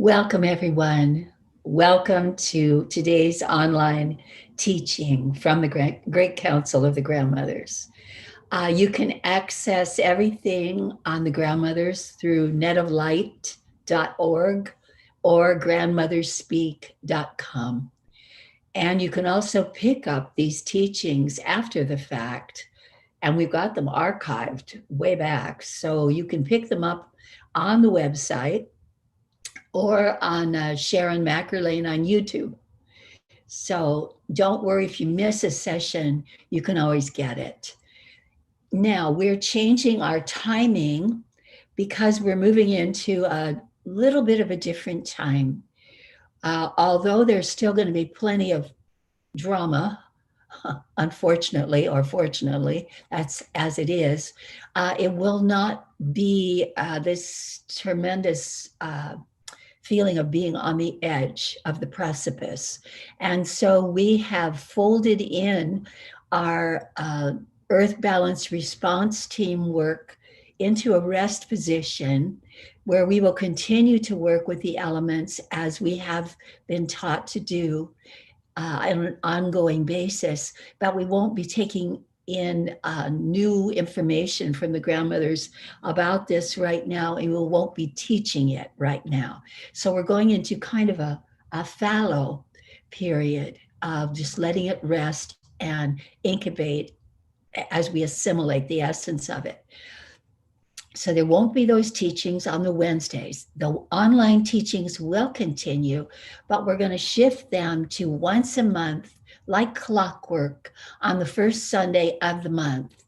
Welcome, everyone. Welcome to today's online teaching from the Great Council of the Grandmothers. You can access everything on the Grandmothers through netoflight.org or grandmotherspeak.com. And you can also pick up these teachings after the fact, and we've got them archived way back. So you can pick them up on the website or on Sharon McErlane on YouTube. So don't worry if you miss a session, you can always get it. Now we're changing our timing because we're moving into a little bit of a different time. Although there's still going to be plenty of drama, unfortunately or fortunately, that's as it is, it will not be this tremendous feeling of being on the edge of the precipice. And so we have folded in our earth balance response team work into a rest position where we will continue to work with the elements as we have been taught to do on an ongoing basis, but we won't be taking in new information from the grandmothers about this right now, and we won't be teaching it right now. So we're going into kind of a fallow period of just letting it rest and incubate as we assimilate the essence of it. So there won't be those teachings on the Wednesdays. The online teachings will continue, but we're going to shift them to once a month, like clockwork, on the first Sunday of the month.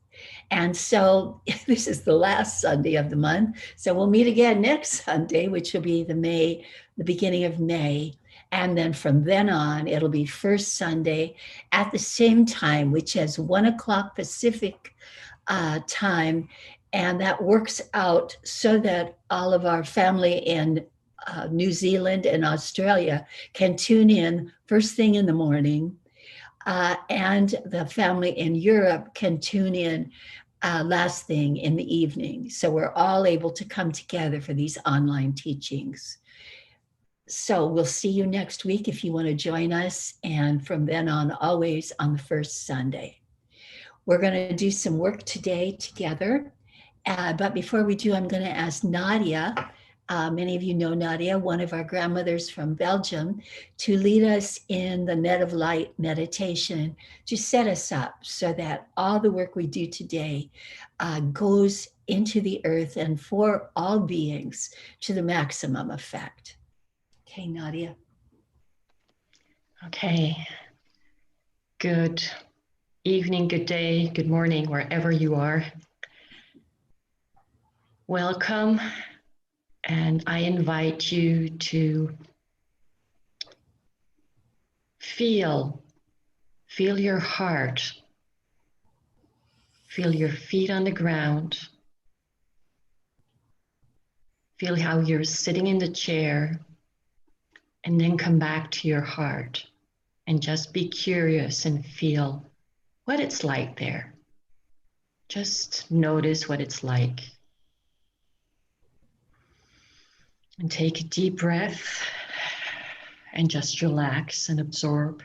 And so this is the last Sunday of the month. So we'll meet again next Sunday, which will be the beginning of May. And then from then on, it'll be first Sunday at the same time, which is 1:00 Pacific time. And that works out so that all of our family in New Zealand and Australia can tune in first thing in the morning. And the family in Europe can tune in last thing in the evening. So we're all able to come together for these online teachings. So we'll see you next week if you want to join us. And from then on, always on the first Sunday. We're going to do some work today together. But before we do, I'm going to ask Nadia, many of you know Nadia, one of our grandmothers from Belgium, to lead us in the Net of Light meditation to set us up so that all the work we do today goes into the earth and for all beings to the maximum effect. Okay, Nadia. Okay. Good evening, good day, good morning, wherever you are. Welcome, and I invite you to feel your heart, feel your feet on the ground, feel how you're sitting in the chair, and then come back to your heart and just be curious and feel what it's like there. Just notice what it's like. And take a deep breath and just relax and absorb.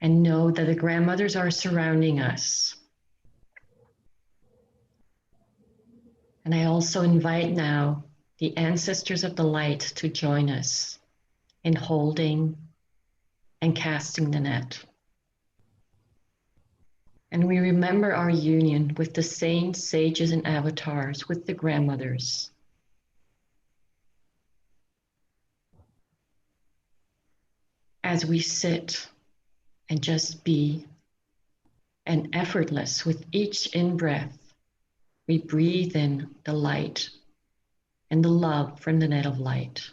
And know that the grandmothers are surrounding us. And I also invite now the ancestors of the light to join us in holding and casting the net. And we remember our union with the saints, sages, and avatars, with the grandmothers. As we sit and just be, and effortless with each in-breath, we breathe in the light and the love from the net of light.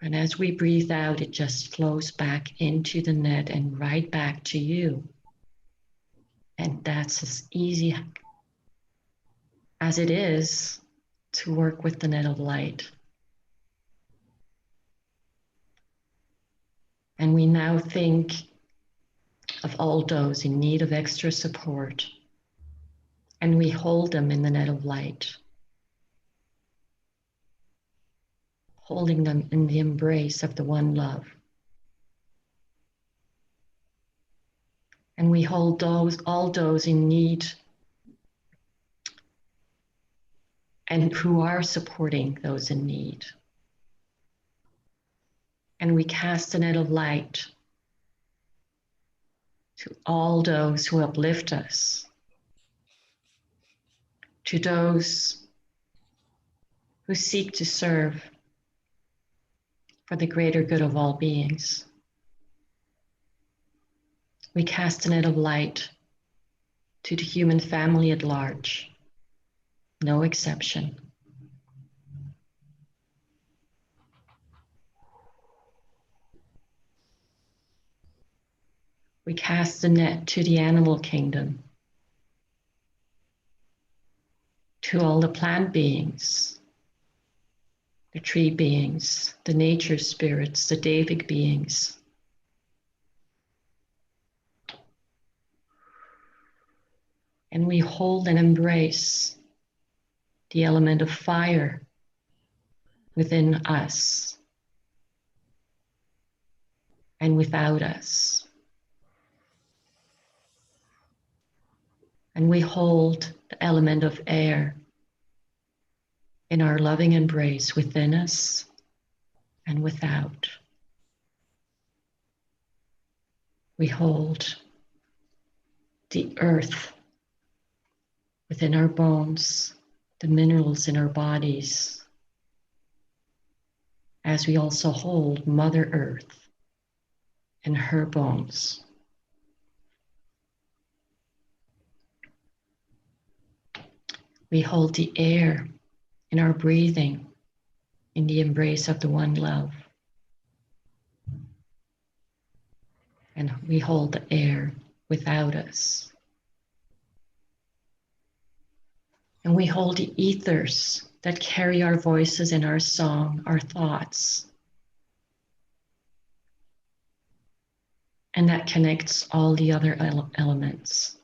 And as we breathe out, it just flows back into the net and right back to you. And that's as easy as it is to work with the net of light. And we now think of all those in need of extra support, And we hold them in the net of light, holding them in the embrace of the one love. And we hold all those in need and who are supporting those in need. And we cast a net of light to all those who uplift us, to those who seek to serve for the greater good of all beings. We cast a net of light to the human family at large, no exception. We cast the net to the animal kingdom, to all the plant beings, the tree beings, the nature spirits, the Devic beings. And we hold and embrace the element of fire within us and without us. And we hold the element of air in our loving embrace within us and without. We hold the earth within our bones, the minerals in our bodies, as we also hold Mother Earth in her bones. We hold the air in our breathing in the embrace of the one love. And we hold the air without us. And we hold the ethers that carry our voices and our song, our thoughts. And that connects all the other elements.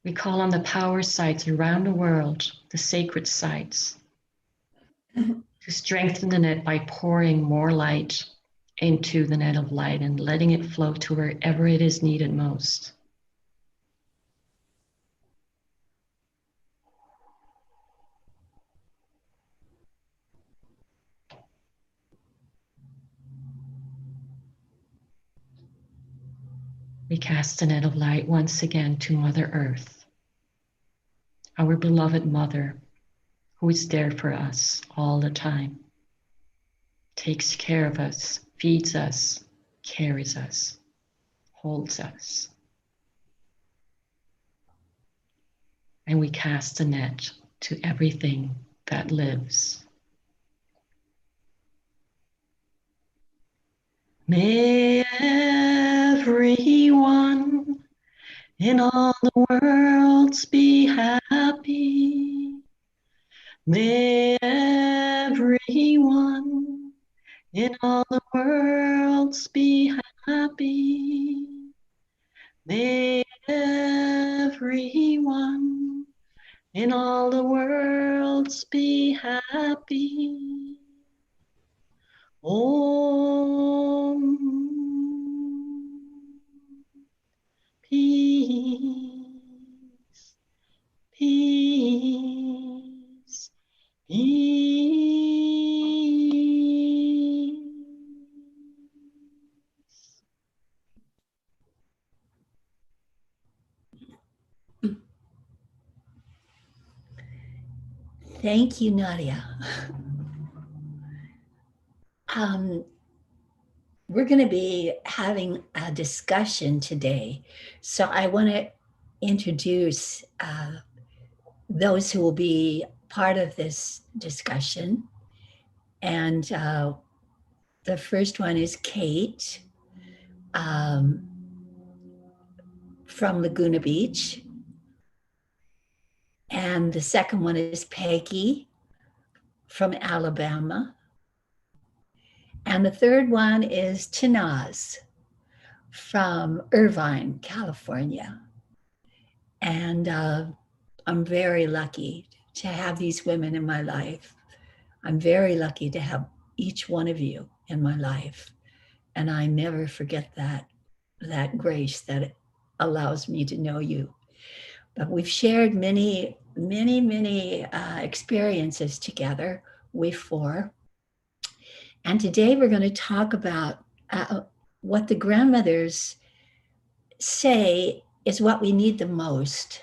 We call on the power sites around the world, the sacred sites, to strengthen the net by pouring more light into the net of light and letting it flow to wherever it is needed most. We cast a net of light once again to Mother Earth, our beloved Mother, who is there for us all the time, takes care of us, feeds us, carries us, holds us. And we cast a net to everything that lives. May everyone in all the worlds be happy. May everyone in all the worlds be happy. May everyone in all the worlds be happy. Om. Peace, peace, peace. Thank you, Nadia. We're going to be having a discussion today. So I want to introduce those who will be part of this discussion. And the first one is Kate from Laguna Beach. And the second one is Peggy from Alabama. And the third one is Tinaz from Irvine, California. And I'm very lucky to have these women in my life. I'm very lucky to have each one of you in my life. And I never forget that grace that allows me to know you. But we've shared many, many, many experiences together, we four. And today we're going to talk about what the grandmothers say is what we need the most.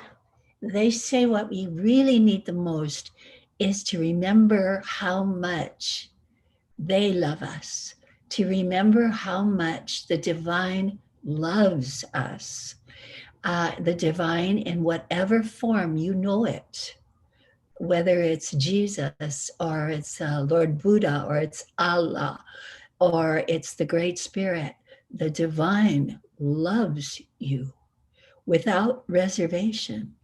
They say what we really need the most is to remember how much they love us, to remember how much the divine loves us, the divine in whatever form you know it, whether it's Jesus or it's Lord Buddha or it's Allah or it's the Great Spirit. The divine loves you without reservation.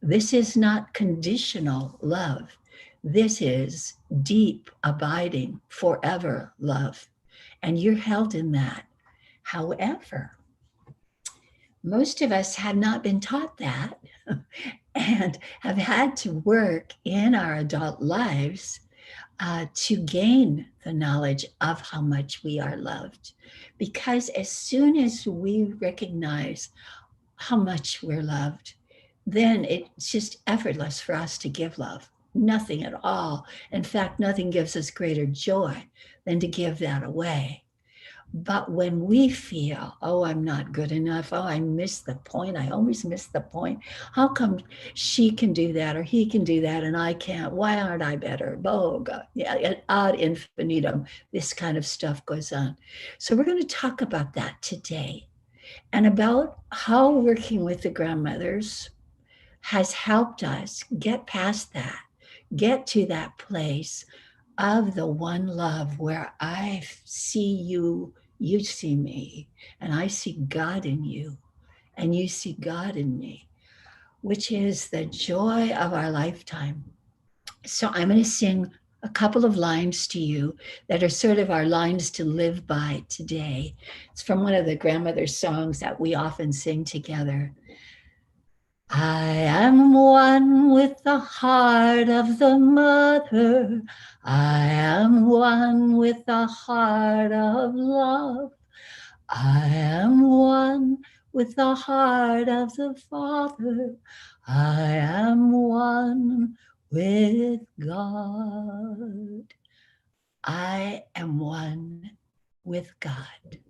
This is not conditional love. This is deep, abiding, forever love. And you're held in that. However, most of us have not been taught that and have had to work in our adult lives to gain the knowledge of how much we are loved. Because as soon as we recognize how much we're loved, then it's just effortless for us to give love. Nothing at all. In fact, nothing gives us greater joy than to give that away. But when we feel, oh, I'm not good enough, oh, I missed the point, I always miss the point. How come she can do that or he can do that and I can't? Why aren't I better? Oh, God. Yeah, ad infinitum, this kind of stuff goes on. So we're going to talk about that today and about how working with the grandmothers has helped us get past that, get to that place of the one love where I see you, you see me, and I see God in you, and you see God in me, which is the joy of our lifetime. So I'm going to sing a couple of lines to you that are sort of our lines to live by today. It's from one of the grandmother songs that we often sing together. I am one with the heart of the mother. I am one with the heart of love. I am one with the heart of the Father. I am one with God. I am one with God.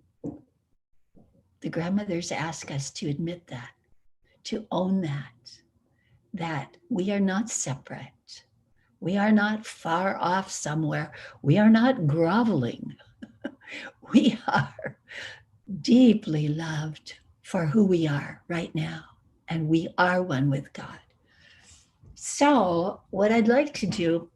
The grandmothers ask us to admit that, to own that we are not separate. We are not far off somewhere. We are not groveling. We are deeply loved for who we are right now. And we are one with God. So what I'd like to do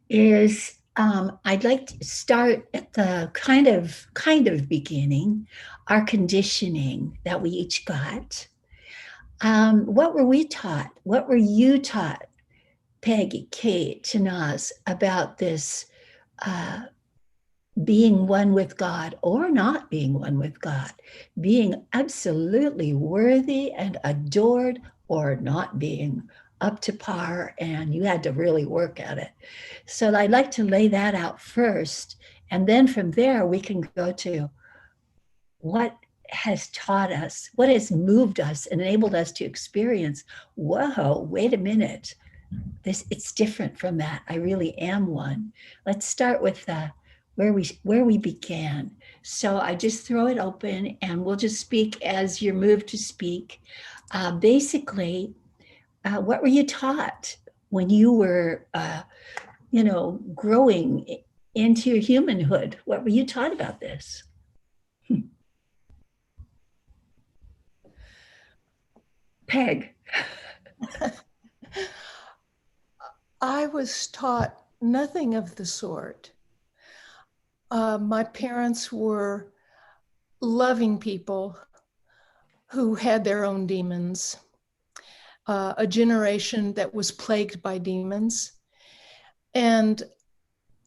is I'd like to start at the kind of beginning, our conditioning that we each got. What were we taught? What were you taught, Peggy, Kate, Tanaz, about this being one with God or not being one with God, being absolutely worthy and adored or not being up to par, and you had to really work at it. So I'd like to lay that out first, and then from there we can go to what has taught us, what has moved us and enabled us to experience, whoa, wait a minute, it's different from that. I really am one. Let's start with where we began. So I just throw it open and we'll just speak as you're moved to speak. Basically, what were you taught when you were, growing into your humanhood? What were you taught about this? Peg. I was taught nothing of the sort. My parents were loving people who had their own demons, a generation that was plagued by demons. And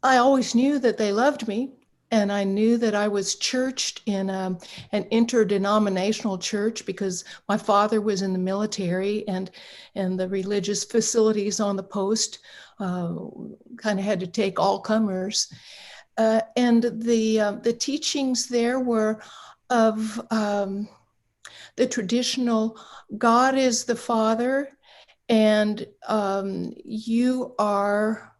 I always knew that they loved me. And I knew that I was churched in an interdenominational church because my father was in the military, and the religious facilities on the post kind of had to take all comers. And the teachings there were of the traditional God is the Father, and you are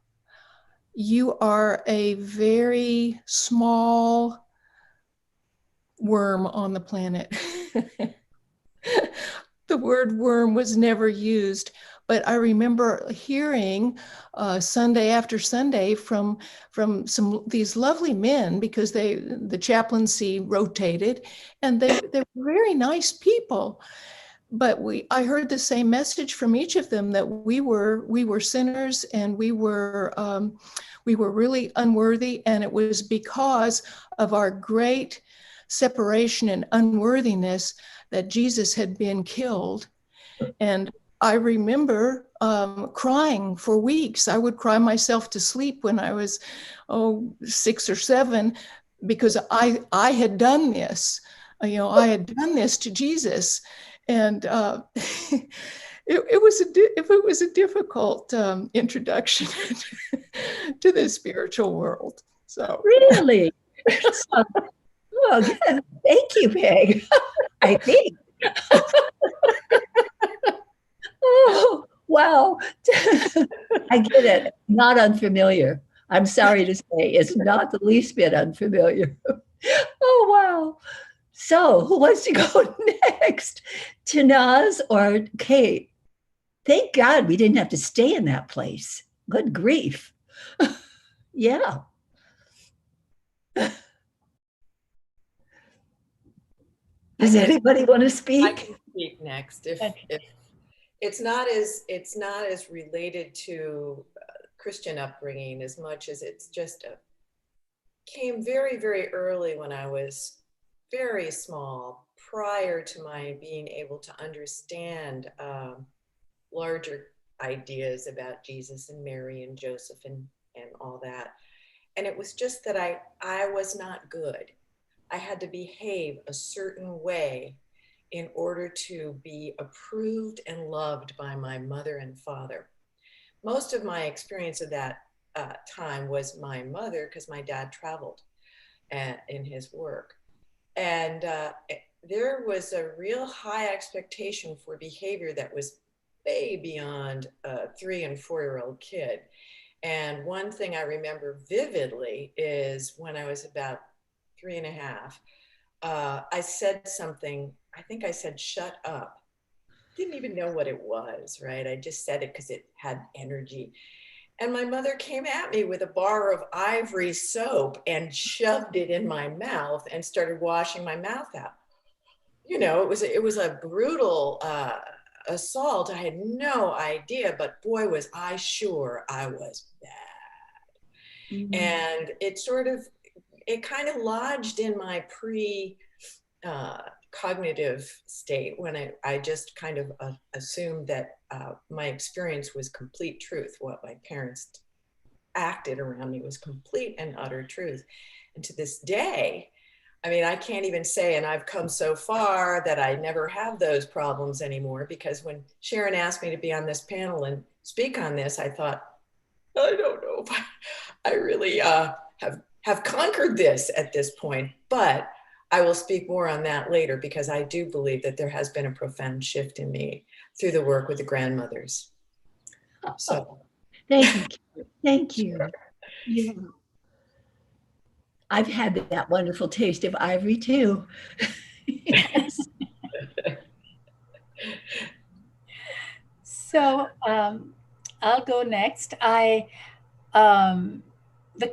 a very small worm on the planet. The word worm was never used, but I remember hearing Sunday after Sunday from these lovely men, because the chaplaincy rotated, and they were very nice people. But I heard the same message from each of them, that we were sinners, and we were really unworthy, and it was because of our great separation and unworthiness that Jesus had been killed. And I remember crying for weeks. I would cry myself to sleep when I was 6 or 7, because I had done this. I had done this to Jesus. And it was a difficult introduction to the spiritual world. So Really? So, oh, yeah. Thank you, Peg. I think. Oh, wow. I get it. Not unfamiliar. I'm sorry to say, it's not the least bit unfamiliar. Oh, wow. So, who wants to go next? Tanaz or Kate? Thank God we didn't have to stay in that place. Good grief. Yeah. Does anybody want to I speak? can speak next. If it's not as related to Christian upbringing as much as it's just came very, very early when I was very small, prior to my being able to understand larger ideas about Jesus and Mary and Joseph and all that. And it was just that I was not good. I had to behave a certain way in order to be approved and loved by my mother and father. Most of my experience of that time was my mother, because my dad traveled in his work. And there was a real high expectation for behavior that was way beyond a 3 and 4-year-old kid. And one thing I remember vividly is when I was about 3 and a half, I said something. I think I said, "Shut up." Didn't even know what it was, right? I just said it because it had energy. And my mother came at me with a bar of Ivory soap and shoved it in my mouth and started washing my mouth out. It was a brutal assault. I had no idea, but boy, was I sure I was bad. Mm-hmm. And it kind of lodged in my cognitive state when I just kind of assumed that my experience was complete truth. What my parents acted around me was complete and utter truth. And to this day, I mean, I can't even say, and I've come so far that I never have those problems anymore, because when Sharon asked me to be on this panel and speak on this, I thought, I don't know if I really have conquered this at this point, but I will speak more on that later, because I do believe that there has been a profound shift in me through the work with the grandmothers. So, thank you. Thank you. Sure. Yeah. I've had that wonderful taste of ivory too. Yes. So I'll go next. The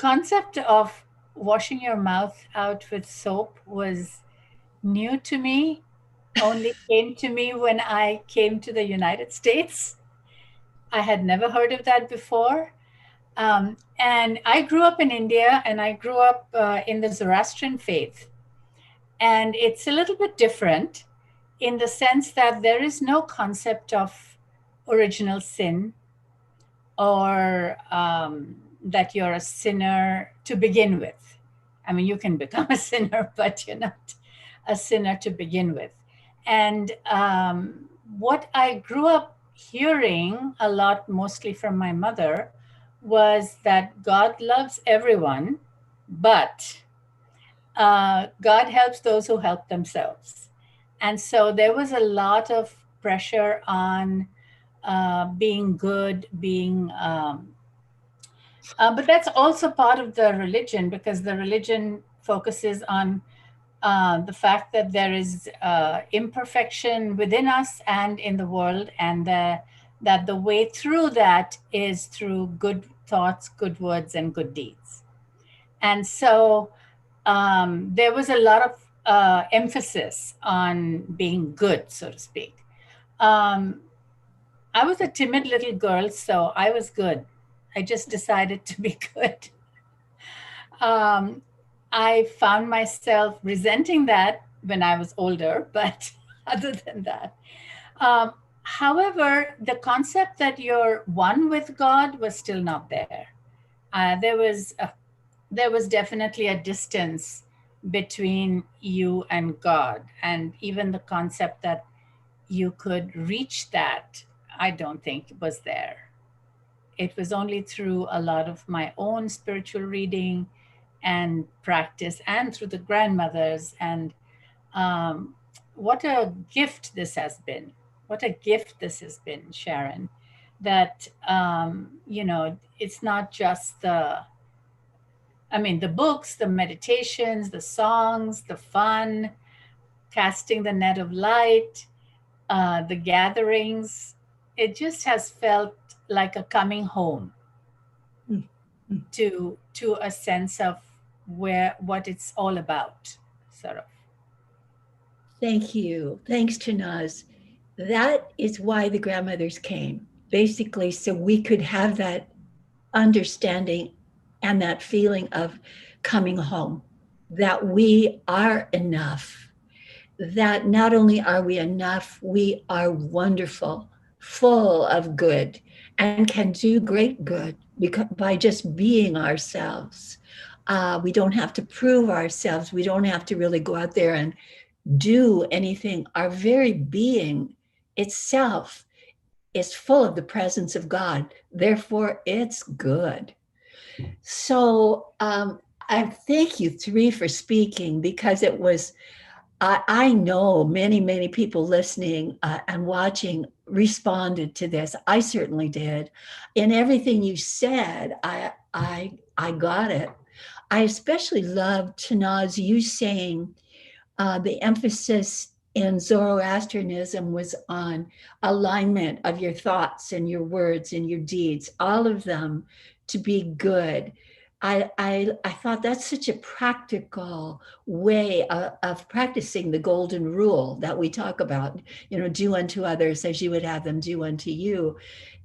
concept of washing your mouth out with soap was new to me, only came to me when I came to the United States. I had never heard of that before. And I grew up in India, and I grew up in the Zoroastrian faith. And it's a little bit different in the sense that there is no concept of original sin, or that you're a sinner to begin with. I mean, you can become a sinner, but you're not a sinner to begin with. And what I grew up hearing a lot, mostly from my mother, was that God loves everyone, but God helps those who help themselves. And so there was a lot of pressure on being good, but that's also part of the religion, because the religion focuses on the fact that there is imperfection within us and in the world, and that the way through that is through good thoughts, good words, and good deeds. And so there was a lot of emphasis on being good, so to speak. I was a timid little girl, so I was good. I just decided to be good. I found myself resenting that when I was older, but other than that. However, the concept that you're one with God was still not there. There was definitely a distance between you and God. And even the concept that you could reach that, I don't think was there. It was only through a lot of my own spiritual reading and practice, and through the grandmothers. And what a gift this has been. What a gift this has been, Sharon, that, it's not just the books, the meditations, the songs, the fun, casting the net of light, the gatherings. It just has felt like a coming home to a sense of what it's all about, sort of. Thank you. Thanks, Tanaz. That is why the grandmothers came, basically, so we could have that understanding and that feeling of coming home, that we are enough, that not only are we enough, we are wonderful, full of good, and can do great good by just being ourselves. We don't have to prove ourselves. We don't have to really go out there and do anything. Our very being itself is full of the presence of God. Therefore, it's good. So I thank you three for speaking, because it was, I know many people listening and watching responded to this. I certainly did. In everything you said, I got it. I especially loved, Tanaz, you saying the emphasis in Zoroastrianism was on alignment of your thoughts and your words and your deeds, all of them to be good. I thought that's such a practical way of practicing the golden rule that we talk about, do unto others as you would have them do unto you.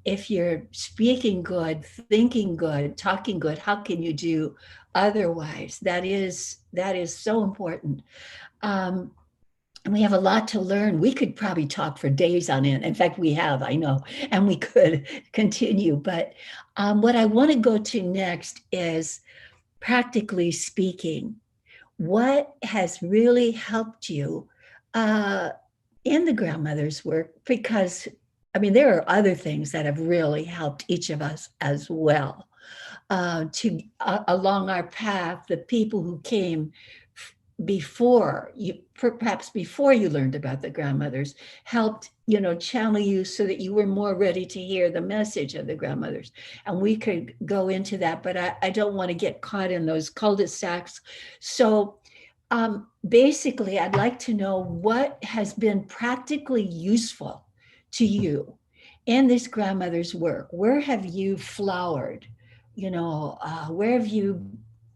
If you're speaking good, thinking good, talking good, how can you do otherwise? That is so important. And we have a lot to learn. We could probably talk for days on end. In fact, we have, I know, and we could continue. But what I want to go to next is, practically speaking, what has really helped you in the grandmother's work? Because, there are other things that have really helped each of us as well. Along our path, the people who came before you, perhaps before you learned about the grandmothers, helped channel you so that you were more ready to hear the message of the grandmothers. And we could go into that, but I don't want to get caught in those cul-de-sacs. So basically, I'd like to know what has been practically useful to you in this grandmother's work. Where have you flowered? Where have you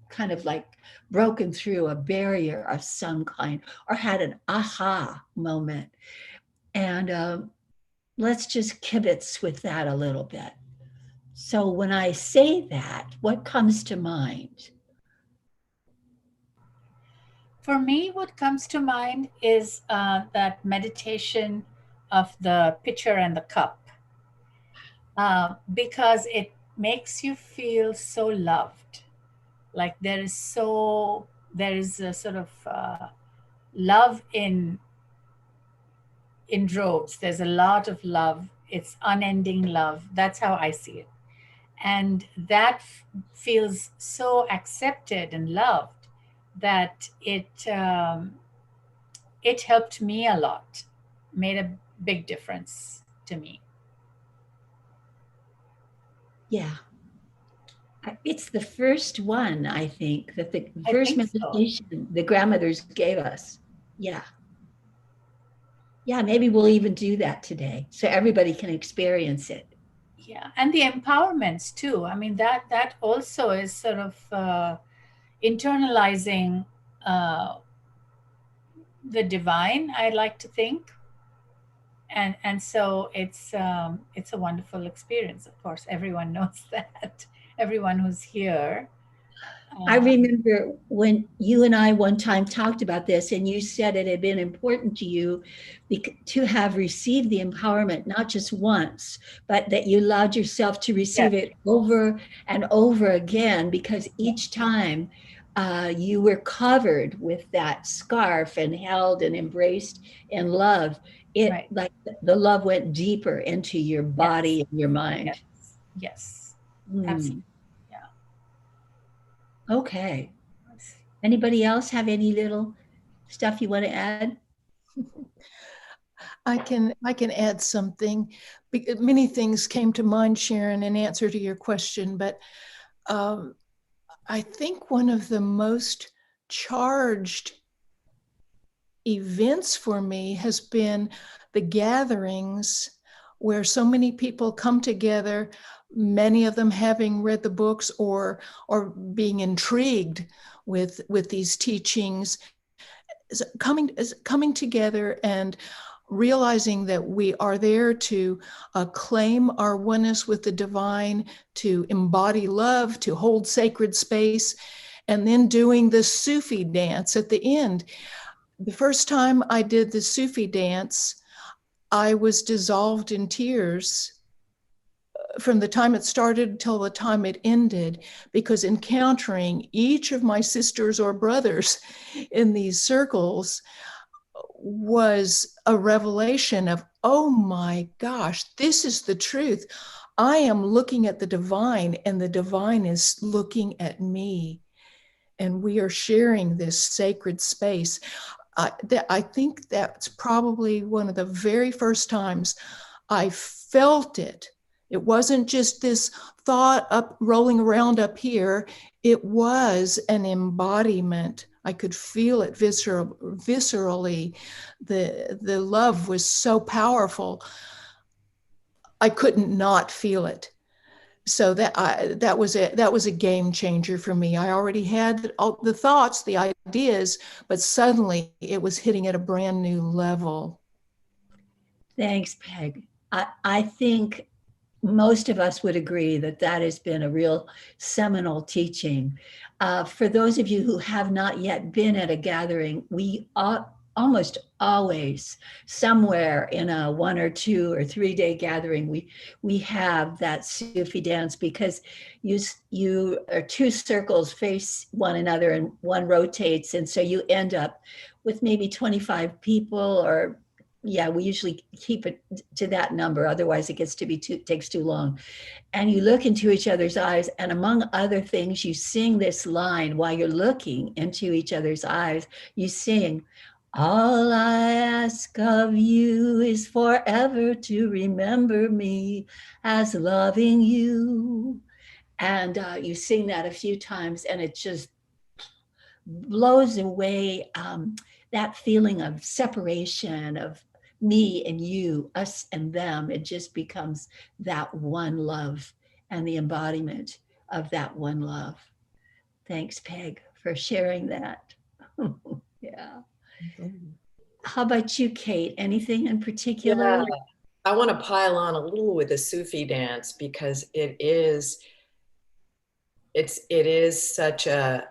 kind of like broken through a barrier of some kind, or had an aha moment? And let's just kibitz with that a little bit. So when I say that, what comes to mind? For me, what comes to mind is that meditation of the pitcher and the cup, because it makes you feel so loved. Like there is so there is a sort of love in droves. There's a lot of love. It's unending love. That's how I see it. And that feels so accepted and loved that it helped me a lot, made a big difference to me. Yeah. It's the first one, I think, that the I first think so. meditation the grandmothers gave us. Yeah. Yeah, maybe we'll even do that today so everybody can experience it. Yeah, and the empowerments too. I mean, that also is sort of internalizing the divine, I like to think. And so it's a wonderful experience. Of course, everyone knows that. Everyone who's here. I remember when you and I one time talked about this, and you said it had been important to you to have received the empowerment, not just once, but that you allowed yourself to receive Yes. it over and over again, because each time you were covered with that scarf and held and embraced in love. It Right. like the love went deeper into your body and your mind. Yes. Yes. Hmm. Absolutely. Okay. Anybody else have any little stuff you want to add? I can add something. Many things came to mind, Sharon, in answer to your question, but I think one of the most charged events for me has been the gatherings where so many people come together, many of them having read the books or being intrigued with these teachings, coming together and realizing that we are there to claim our oneness with the divine, to embody love, to hold sacred space, and then doing the Sufi dance at the end. The first time I did the Sufi dance, I was dissolved in tears from the time it started till the time it ended, because encountering each of my sisters or brothers in these circles was a revelation of, oh my gosh, this is the truth. I am looking at the divine, and the divine is looking at me. And we are sharing this sacred space. I think that's probably one of the very first times I felt it. It wasn't just this thought up rolling around up here. It was an embodiment. I could feel it viscerally. The love was so powerful. I couldn't not feel it. So that was a game changer for me. I already had all the thoughts, the ideas, but suddenly it was hitting at a brand new level. Thanks, Peg. I think most of us would agree that that has been a real seminal teaching. For those of you who have not yet been at a gathering, we almost always, somewhere in a 1 or 2 or 3 day gathering, we have that Sufi dance, because you are two circles face one another and one rotates, and so you end up with maybe 25 people, or yeah, we usually keep it to that number. Otherwise, it gets to be takes too long. And you look into each other's eyes, and among other things, you sing this line while you're looking into each other's eyes. You sing, "All I ask of you is forever to remember me as loving you." And you sing that a few times, and it just blows away that feeling of separation, of me and you, us and them. It just becomes that one love and the embodiment of that one love. Thanks, Peg, for sharing that. Yeah. How about you, Kate? Anything in particular? Yeah, I want to pile on a little with the Sufi dance, because it is such a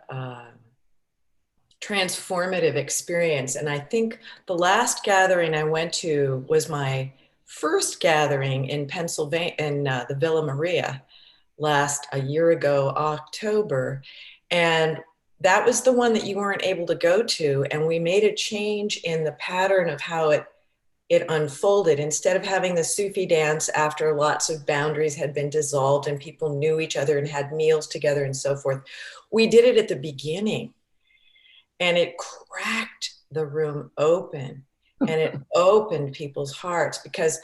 transformative experience. And I think the last gathering I went to was my first gathering in Pennsylvania, in the Villa Maria, a year ago, October. And that was the one that you weren't able to go to. And we made a change in the pattern of how it unfolded. Instead of having the Sufi dance after lots of boundaries had been dissolved and people knew each other and had meals together and so forth, we did it at the beginning. And it cracked the room open and it opened people's hearts because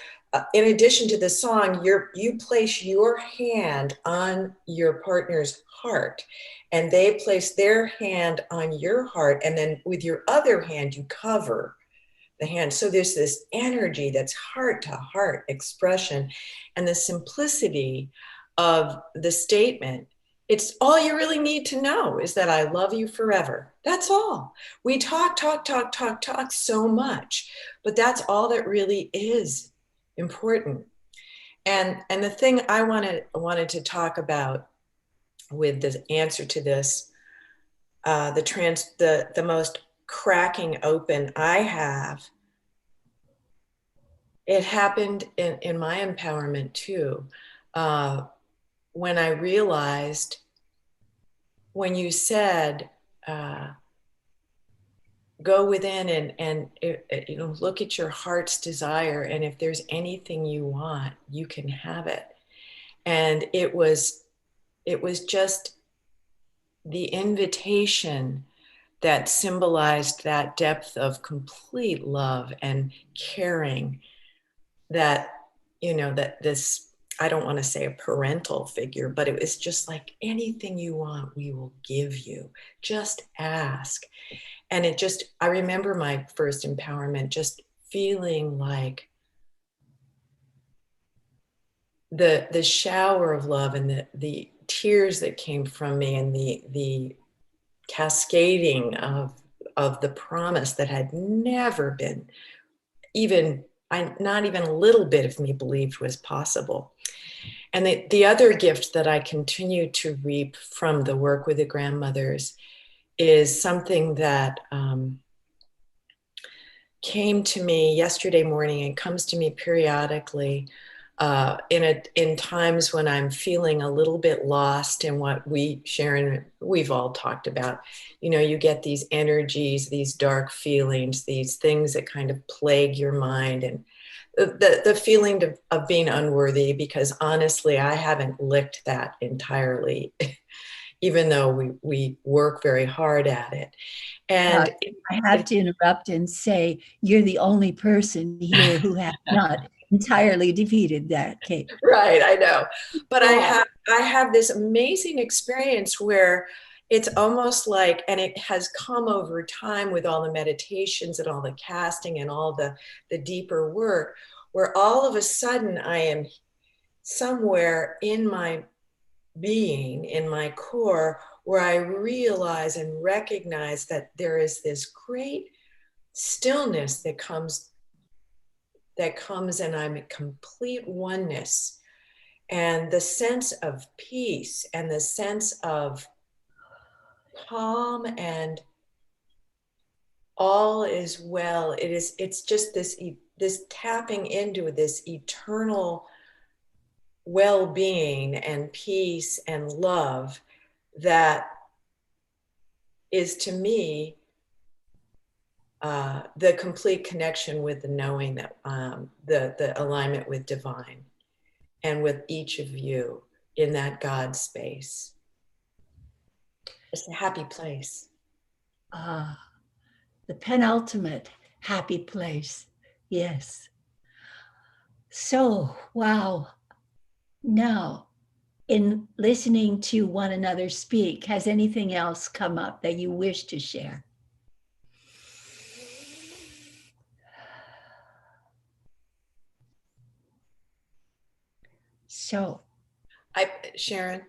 in addition to the song, you place your hand on your partner's heart and they place their hand on your heart. And then with your other hand, you cover the hand. So there's this energy that's heart to heart expression, and the simplicity of the statement. It's all you really need to know is that I love you forever. That's all. We talk so much, but that's all that really is important. And the thing I wanted to talk about with the answer to this, the most cracking open I have, it happened in my empowerment too. When I realized, when you said, go within and look at your heart's desire, and if there's anything you want, you can have it. And it was just the invitation that symbolized that depth of complete love and caring, that this, I don't want to say a parental figure, but it was just like, anything you want, we will give you. Just ask. And I remember my first empowerment just feeling like the shower of love and the tears that came from me, and the cascading of the promise that had never been not even a little bit of me believed was possible. And the other gift that I continue to reap from the work with the grandmothers is something that came to me yesterday morning and comes to me periodically in times when I'm feeling a little bit lost in what Sharon, we've all talked about. You get these energies, these dark feelings, these things that kind of plague your mind, and the feeling of being unworthy, because honestly, I haven't licked that entirely, even though we work very hard at it. And I have to interrupt and say, you're the only person here who has not entirely defeated that, Kate. Right, I know. But I have this amazing experience where it's almost like, and it has come over time with all the meditations and all the casting and all the deeper work, where all of a sudden I am somewhere in my being, in my core, where I realize and recognize that there is this great stillness that comes and I'm in complete oneness, and the sense of peace and the sense of calm and all is well. It's just this tapping into this eternal well-being and peace and love that is, to me, the complete connection with the knowing, that the alignment with divine and with each of you in that God space. It's a happy place. The penultimate happy place. Yes. So, wow. Now, in listening to one another speak, has anything else come up that you wish to share? So, Sharon,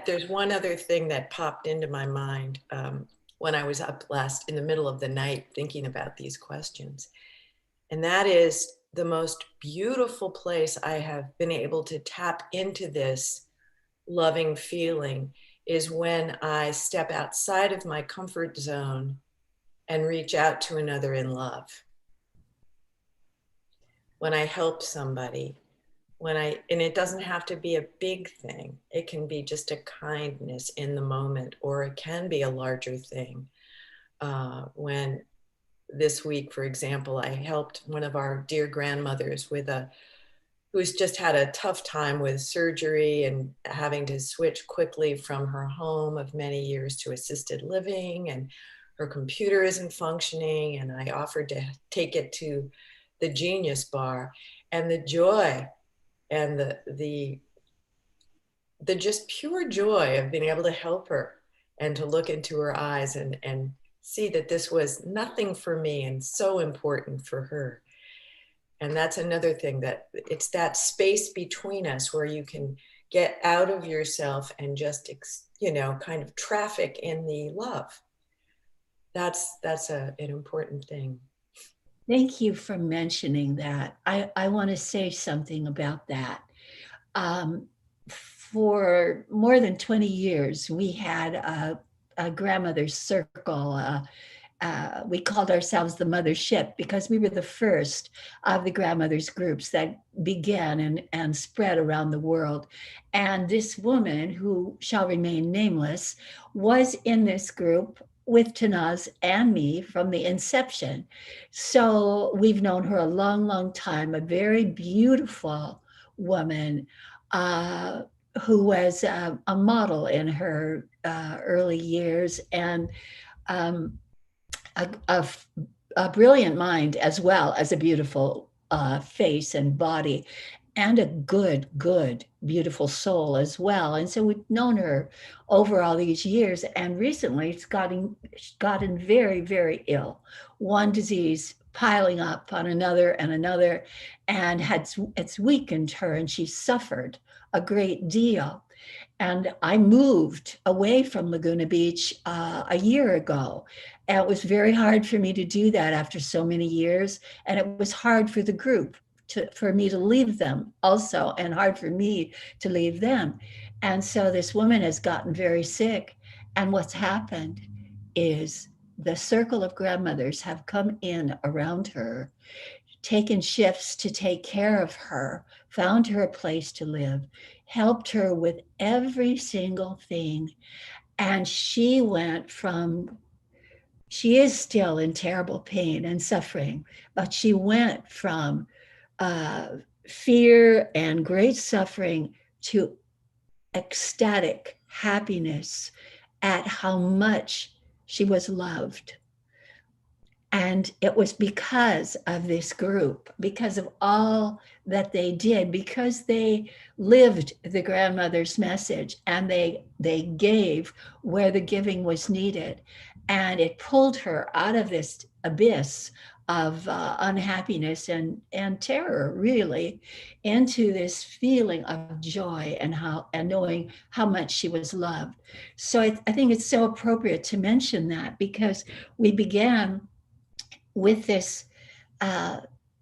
there's one other thing that popped into my mind when I was up last in the middle of the night thinking about these questions. And that is, the most beautiful place I have been able to tap into this loving feeling is when I step outside of my comfort zone and reach out to another in love. When I help somebody, and it doesn't have to be a big thing. It can be just a kindness in the moment, or it can be a larger thing. When this week, for example, I helped one of our dear grandmothers who's just had a tough time with surgery and having to switch quickly from her home of many years to assisted living, and her computer isn't functioning. And I offered to take it to the Genius Bar, and the joy and the just pure joy of being able to help her and to look into her eyes and see that this was nothing for me and so important for her. And that's another thing, that it's that space between us where you can get out of yourself and just, kind of traffic in the love. That's an important thing. Thank you for mentioning that. I want to say something about that. For more than 20 years, we had a grandmother's circle. We called ourselves the Mothership because we were the first of the grandmothers groups that began and spread around the world. And this woman, who shall remain nameless, was in this group with Tanaz and me from the inception. So we've known her a long, long time, a very beautiful woman who was a model in her early years, and a brilliant mind, as well as a beautiful face and body, and a good, beautiful soul as well. And so we've known her over all these years, and recently it's gotten very, very ill. One disease piling up on another and another, and it's weakened her, and she suffered a great deal. And I moved away from Laguna Beach a year ago. And it was very hard for me to do that after so many years. And it was hard for the group for me to leave them also, and hard for me to leave them. And so this woman has gotten very sick. And what's happened is the circle of grandmothers have come in around her, taken shifts to take care of her, found her a place to live, helped her with every single thing. And she is still in terrible pain and suffering, but she went from fear and great suffering to ecstatic happiness at how much she was loved. And it was because of this group, because of all that they did, because they lived the grandmother's message, and they gave where the giving was needed. And it pulled her out of this abyss of unhappiness and terror, really, into this feeling of joy and knowing how much she was loved. So I think it's so appropriate to mention that, because we began with this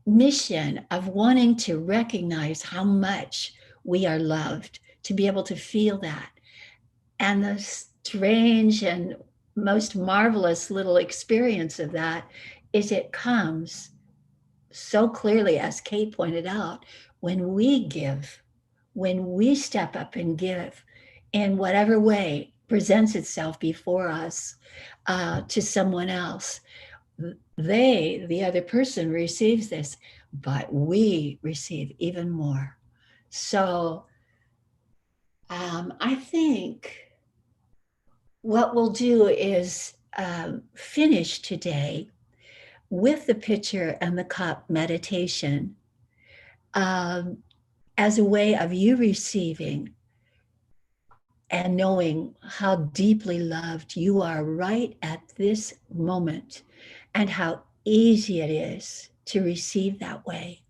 mission of wanting to recognize how much we are loved, to be able to feel that. And the strange and most marvelous little experience of that is it comes so clearly, as Kate pointed out, when we give, when we step up and give in whatever way presents itself before us to someone else. The other person receives this, but we receive even more. So I think what we'll do is finish today with the pitcher and the cup meditation as a way of you receiving and knowing how deeply loved you are right at this moment, and how easy it is to receive that way,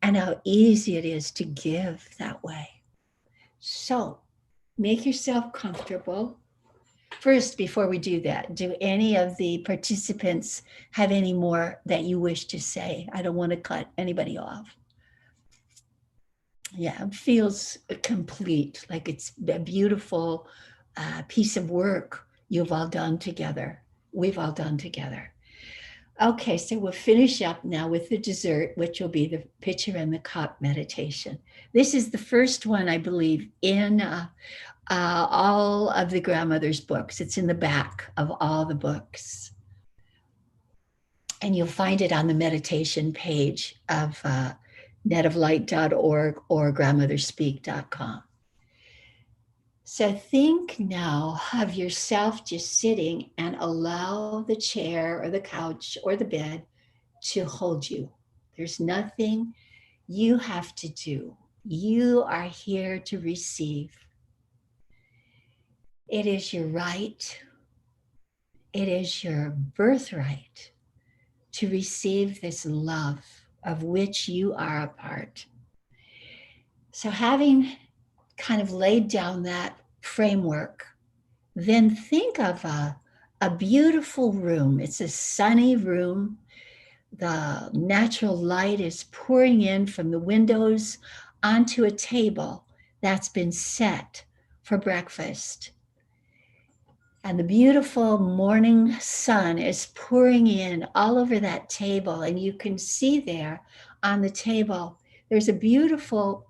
and how easy it is to give that way. So make yourself comfortable. First, before we do that, do any of the participants have any more that you wish to say? I don't want to cut anybody off. Yeah, it feels complete, like it's a beautiful piece of work you've all done together. We've all done together. Okay, so we'll finish up now with the dessert, which will be the pitcher and the cup meditation. This is the first one, I believe, in all of the grandmother's books. It's in the back of all the books. And you'll find it on the meditation page of netoflight.org or grandmotherspeak.com. So think now of yourself just sitting and allow the chair or the couch or the bed to hold you. There's nothing you have to do. You are here to receive. It is your right. It is your birthright to receive this love of which you are a part. So having kind of laid down that framework, then think of a beautiful room. It's a sunny room. The natural light is pouring in from the windows onto a table that's been set for breakfast. And the beautiful morning sun is pouring in all over that table. And you can see there on the table, there's a beautiful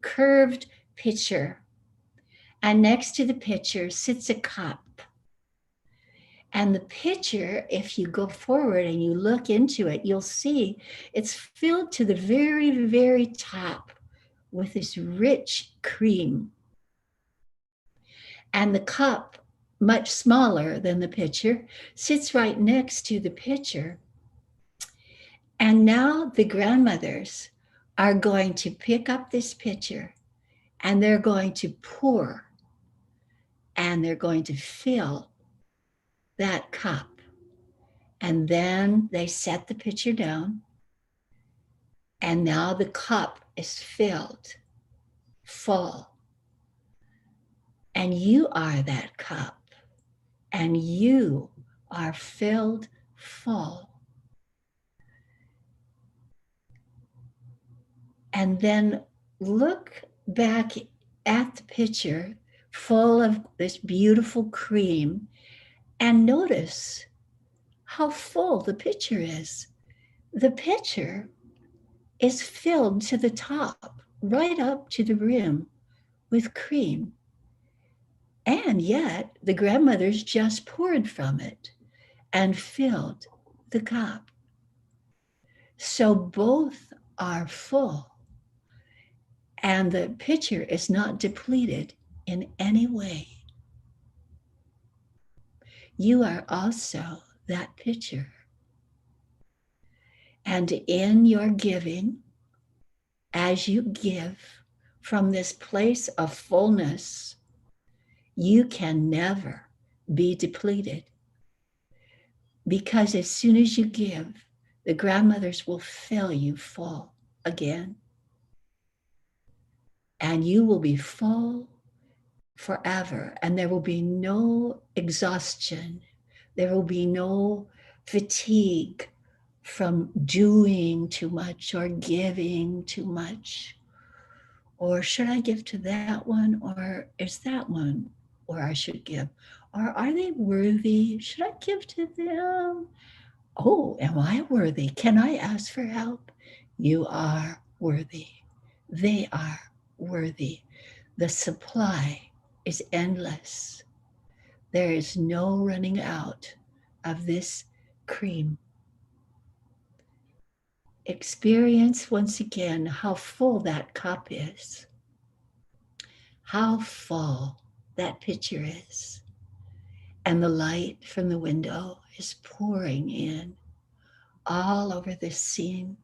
curved pitcher. And next to the pitcher sits a cup. And the pitcher, if you go forward and you look into it, you'll see it's filled to the very, very top with this rich cream. And the cup, much smaller than the pitcher, sits right next to the pitcher. And now the grandmothers are going to pick up this pitcher and they're going to pour and they're going to fill that cup. And then they set the pitcher down. And now the cup is filled, full. And you are that cup. And you are filled full. And then look back at the pitcher full of this beautiful cream and notice how full the pitcher is. The pitcher is filled to the top, right up to the rim with cream. And yet the grandmothers just poured from it and filled the cup. So both are full. And the pitcher is not depleted in any way. You are also that pitcher. And in your giving, as you give from this place of fullness, you can never be depleted. Because as soon as you give, the grandmothers will fill you full again. And you will be full forever. And there will be no exhaustion. There will be no fatigue from doing too much or giving too much. Or should I give to that one? Or is that one where I should give? Or are they worthy? Should I give to them? Oh, am I worthy? Can I ask for help? You are worthy. They are worthy. The supply is endless. There is no running out of this cream. Experience once again how full that cup is, how full that pitcher is. And the light from the window is pouring in all over this scene,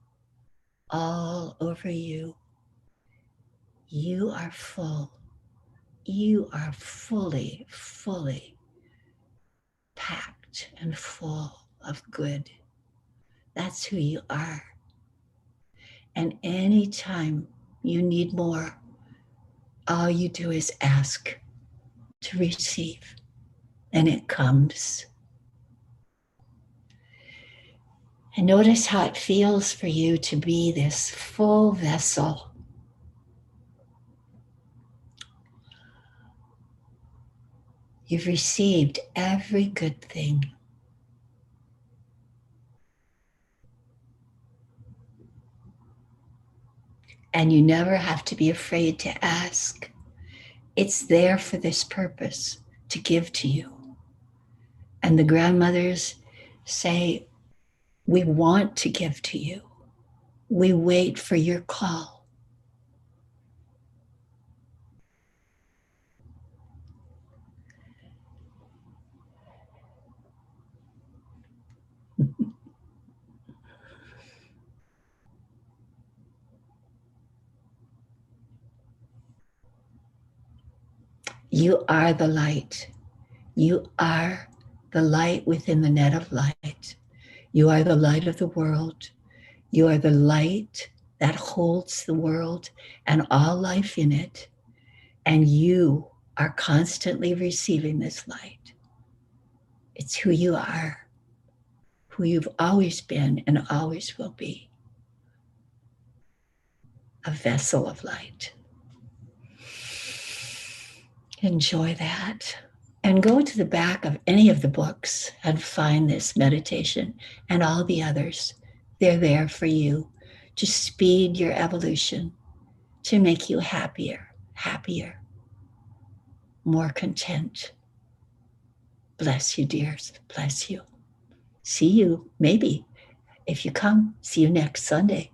all over you. You are full. You are fully, fully packed and full of good. That's who you are. And anytime you need more, all you do is ask to receive, and it comes. And notice how it feels for you to be this full vessel. You've received every good thing. And you never have to be afraid to ask. It's there for this purpose, to give to you. And the grandmothers say, we want to give to you. We wait for your call. You are the light. You are the light within the net of light. You are the light of the world. You are the light that holds the world and all life in it. And you are constantly receiving this light. It's who you are, who you've always been and always will be. A vessel of light. Enjoy that. And go to the back of any of the books and find this meditation and all the others. They're there for you to speed your evolution, to make you happier, more content. Bless you, dears. Bless you. See you, maybe, if you come, see you next Sunday.